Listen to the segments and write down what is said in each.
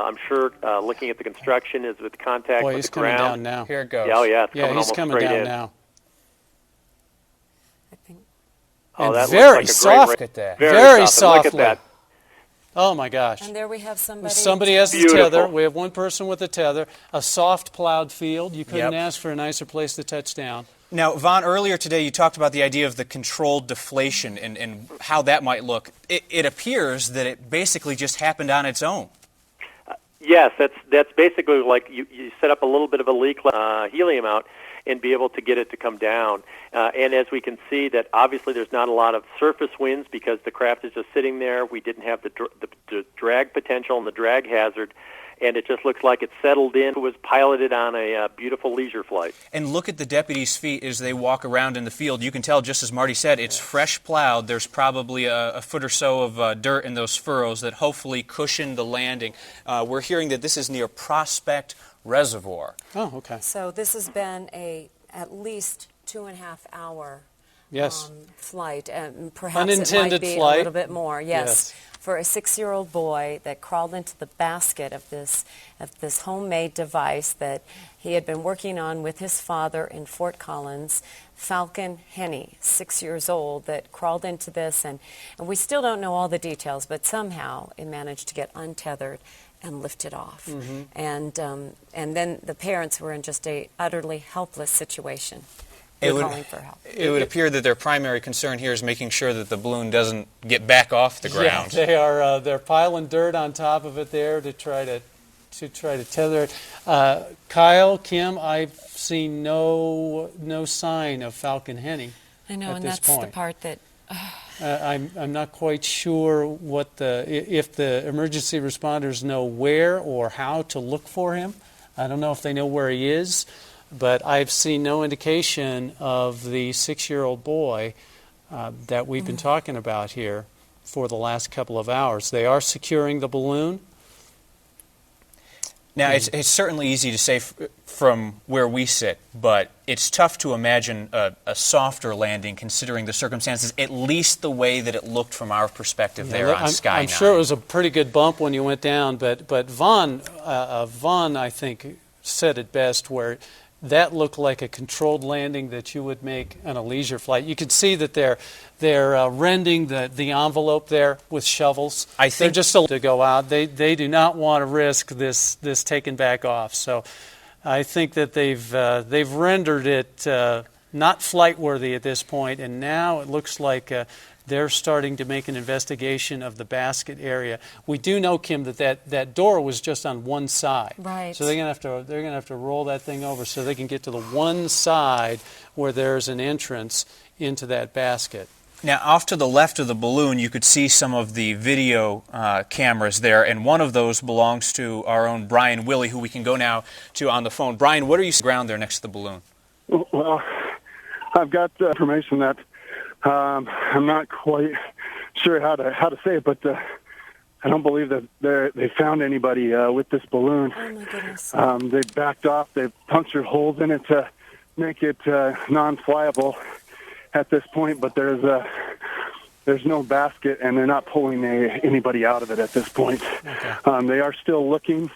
I'm sure looking at the construction is with contact Boy, with he's the coming ground. down now. Here it goes. Yeah, oh yeah, it's Yeah, coming he's almost coming straight down in. now. I think. Oh, And that very looks like a soft. great Look at that. Very soft. And look softly. at that. Oh my gosh. And there we have somebody. Somebody has the Beautiful. tether. We have one person with a tether. A soft plowed field. You couldn't Yep. ask for a nicer place to touch down. Now, Vaughn, earlier today you talked about the idea of the controlled deflation and how that might look. It appears that it basically just happened on its own. Yes, that's basically like you set up a little bit of a leak, helium out, and be able to get it to come down. And as we can see, that obviously there's not a lot of surface winds because the craft is just sitting there. We didn't have the drag potential and the drag hazard, and it just looks like it settled in. It was piloted on a beautiful leisure flight. And look at the deputies' feet as they walk around in the field. You can tell, just as Marty said, it's fresh plowed. There's probably a foot or so of dirt in those furrows that hopefully cushion the landing. We're hearing that this is near Prospect Reservoir. Oh, okay. So this has been at least 2.5 hour Yes. flight, and perhaps it Unintended might be flight. a little bit more. Yes. Yes. For a 6-year-old boy that crawled into the basket of this homemade device that he had been working on with his father in Fort Collins, Falcon Henny, 6 years old, that crawled into this, and we still don't know all the details, but somehow it managed to get untethered and lifted off. Mm-hmm. And then the parents were in just a utterly helpless situation. It would, Calling for help. it would appear that their primary concern here is making sure that the balloon doesn't get back off the ground. Yeah, they're piling dirt on top of it there to try to tether it. Kyle, Kim, I've seen no sign of Falcon Henny. I know, at and this that's point. the part that. I'm not quite sure if the emergency responders know where or how to look for him. I don't know if they know where he is, but I've seen no indication of the 6-year-old boy that we've been talking about here for the last couple of hours. They are securing the balloon. Now, it's certainly easy to say from where we sit, but it's tough to imagine a softer landing considering the circumstances, at least the way that it looked from our perspective there on Sky 9. I'm sure it was a pretty good bump when you went down, but Vaughn, I think, said it best, where that looked like a controlled landing that you would make on a leisure flight. You could see that they're rending the envelope there with shovels. I think they're just to go out. They do not want to risk this taken back off. So I think that they've rendered it not flight worthy at this point, and now it looks like they're starting to make an investigation of the basket area. We do know, Kim, that door was just on one side. Right. So they're gonna have to roll that thing over so they can get to the one side where there's an entrance into that basket. Now, off to the left of the balloon, you could see some of the video cameras there, and one of those belongs to our own Brian Willey, who we can go now to on the phone. Brian, what are you seeing on the ground there next to the balloon? Well, I've got information that I'm not quite sure how to say it, but I don't believe that they found anybody with this balloon. Oh my goodness. They backed off. They punctured holes in it to make it non-flyable at this point. But there's no basket, and they're not pulling anybody out of it at this point. Okay. They are still looking.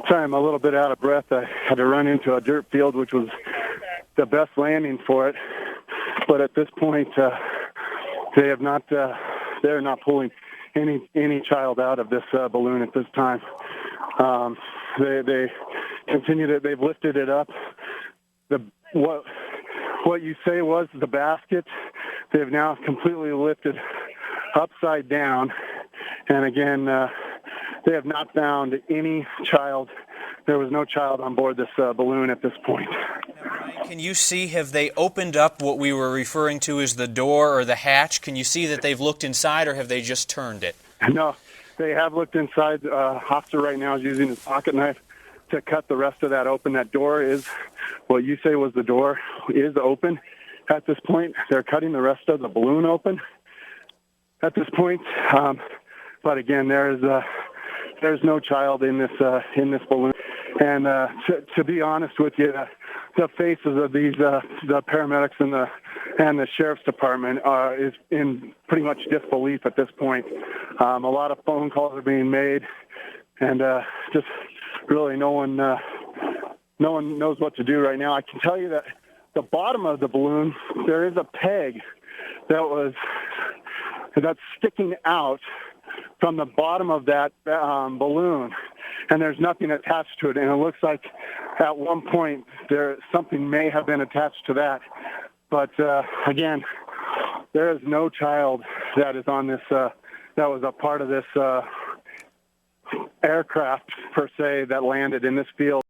Sorry, I'm a little bit out of breath. I had to run into a dirt field, which was the best landing for it. But at this point, they're not pulling any child out of this balloon at this time. They continue to. They've lifted it up. What you say was the basket. They've now completely lifted upside down, and again, they have not found any child. There was no child on board this balloon at this point. Can you see, have they opened up what we were referring to as the door or the hatch? Can you see that they've looked inside, or have they just turned it? No, they have looked inside. Hofstra right now is using his pocket knife to cut the rest of that open. That door is, what you say was the door, is open at this point. They're cutting the rest of the balloon open at this point. But again, there's no child in this balloon. And to be honest with you, the faces of these the paramedics and the sheriff's department is in pretty much disbelief at this point. A lot of phone calls are being made. and just really no one knows what to do right now. I can tell you that the bottom of the balloon, there is a peg that's sticking out from the bottom of that balloon, and there's nothing attached to it. And it looks like at one point something may have been attached to that. But again, there is no child that is on this, that was a part of this aircraft per se that landed in this field.